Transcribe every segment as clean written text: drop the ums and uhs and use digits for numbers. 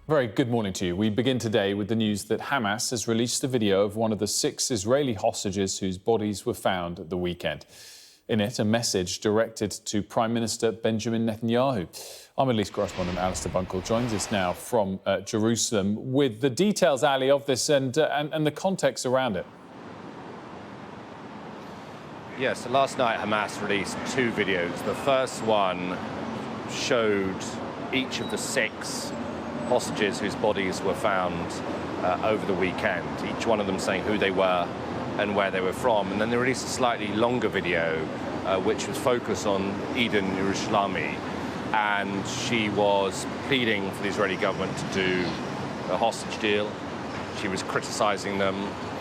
Very good morning to you. We begin today with the news that Hamas has released a video of one of the 6 Israeli hostages whose bodies were found at the weekend. In it, a message directed to Prime Minister Benjamin Netanyahu. Our Middle East correspondent Alistair Bunkle joins us now from Jerusalem with the details, Ali, of this and the context around it. Yes, last night Hamas released 2 videos. The first one showed each of the 6 hostages whose bodies were found over the weekend, each one of them saying who they were and where they were from. And then they released a slightly longer video which was focused on Eden Yerushalmi, and she was pleading for the Israeli government to do a hostage deal. She was criticizing them,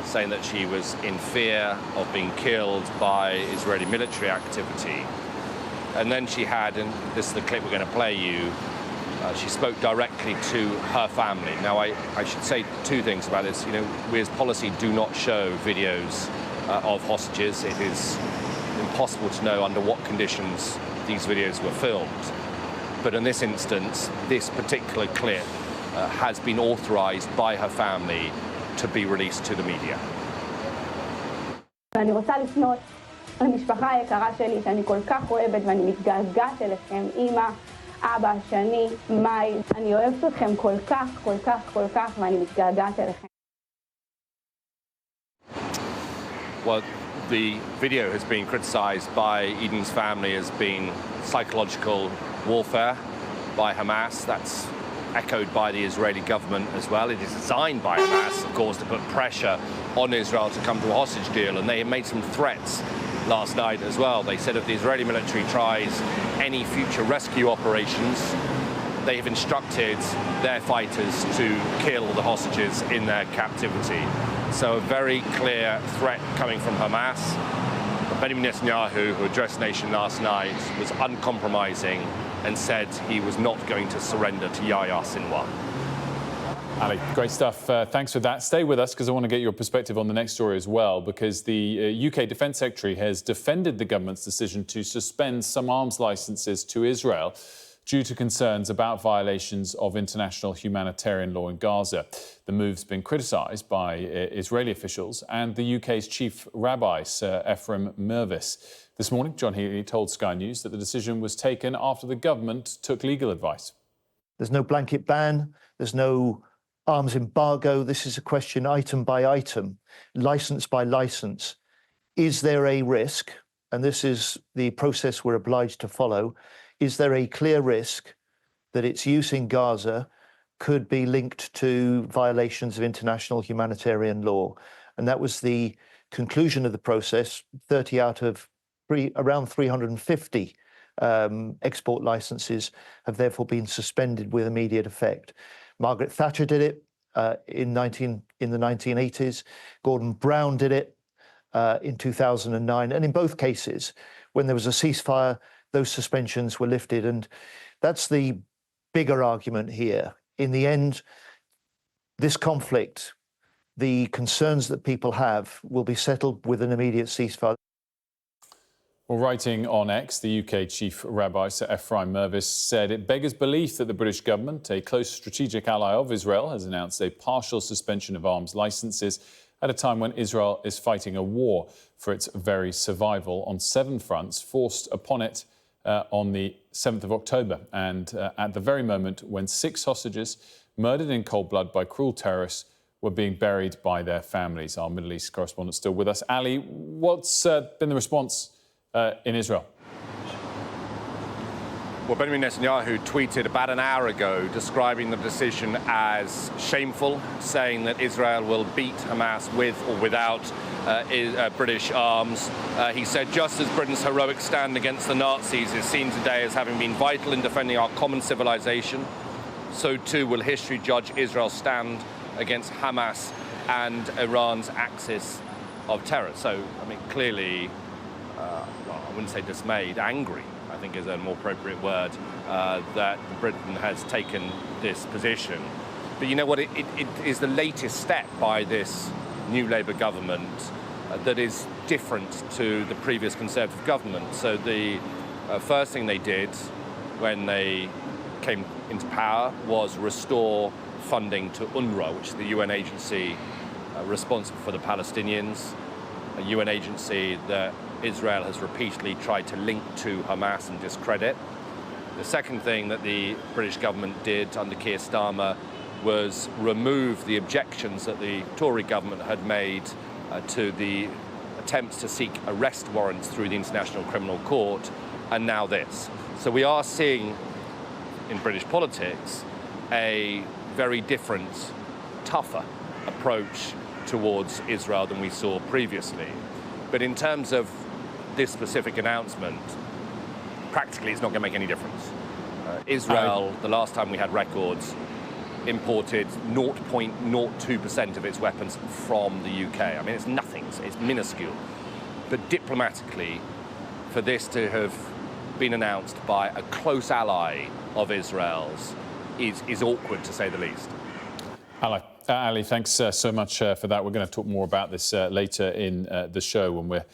saying that she was in fear of being killed by Israeli military activity. And then she had, and this is the clip we're going to play you, she spoke directly to her family. Now, I should say 2 things about this. You know, we as policy do not show videos of hostages. It is impossible to know under what conditions these videos were filmed. But in this instance, this particular clip has been authorized by her family to be released to the media. אני רוצה לפנות למשפחה היקרה שלי שאני כל כך אוהבת ואני מתגעגעת אליכם, אמא, אבא, שני, מאי, אני אוהבת אתכם כל כך, כל כך, כל כך, ואני מתגעגעת אליכם. Well, the video has been criticized by Eden's family as being psychological warfare by Hamas. That's echoed by the Israeli government as well. It is designed by Hamas, of course, to put pressure on Israel to come to a hostage deal, and they have made some threats last night as well. They said if the Israeli military tries any future rescue operations, they have instructed their fighters to kill the hostages in their captivity. So a very clear threat coming from Hamas. Benjamin Netanyahu, who addressed the nation last night, was uncompromising and said he was not going to surrender to Yahya Sinwar. Ali, great stuff. Thanks for that. Stay with us because I want to get your perspective on the next story as well, because the UK Defence Secretary has defended the government's decision to suspend some arms licences to Israel due to concerns about violations of international humanitarian law in Gaza. The move's been criticised by Israeli officials and the UK's chief rabbi, Sir Ephraim Mervis. This morning, John Healy told Sky News that the decision was taken after the government took legal advice. There's no blanket ban, there's no arms embargo. This is a question item by item, licence by licence. Is there a risk, and this is the process we're obliged to follow, is there a clear risk that its use in Gaza could be linked to violations of international humanitarian law? And that was the conclusion of the process. 30 out of around 350 export licenses have therefore been suspended with immediate effect. Margaret Thatcher did it in the 1980s. Gordon Brown did it in 2009. And in both cases, when there was a ceasefire, those suspensions were lifted. And that's the bigger argument here. In the end, this conflict, the concerns that people have, will be settled with an immediate ceasefire. Well, writing on X, the UK chief rabbi, Sir Ephraim Mervis, said it beggars belief that the British government, a close strategic ally of Israel, has announced a partial suspension of arms licences at a time when Israel is fighting a war for its very survival on 7 fronts forced upon it on the 7th of October, and at the very moment when 6 hostages murdered in cold blood by cruel terrorists were being buried by their families. Our Middle East correspondent still with us. Ali, what's been the response in Israel? Well, Benjamin Netanyahu tweeted about an hour ago describing the decision as shameful, saying that Israel will beat Hamas with or without British arms. He said, just as Britain's heroic stand against the Nazis is seen today as having been vital in defending our common civilization, so too will history judge Israel's stand against Hamas and Iran's axis of terror. So, I mean, clearly, well, I wouldn't say dismayed, angry, I think is a more appropriate word, that Britain has taken this position. But you know what, it is the latest step by this new Labour government that is different to the previous Conservative government. So the first thing they did when they came into power was restore funding to UNRWA, which is the UN agency responsible for the Palestinians, a UN agency that Israel has repeatedly tried to link to Hamas and discredit. The second thing that the British government did under Keir Starmer was remove the objections that the Tory government had made to the attempts to seek arrest warrants through the International Criminal Court, and now this. So we are seeing in British politics a very different, tougher approach towards Israel than we saw previously. But in terms of this specific announcement, practically it's not going to make any difference. Israel, the last time we had records, imported 0.02% of its weapons from the UK. I mean, it's nothing, it's minuscule. But diplomatically, for this to have been announced by a close ally of Israel's is awkward, to say the least. Ali, thanks so much for that. We're going to talk more about this later in the show when we're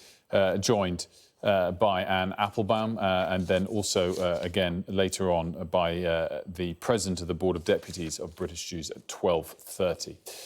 joined by Anne Applebaum and then also again later on by the President of the Board of Deputies of British Jews at 12:30.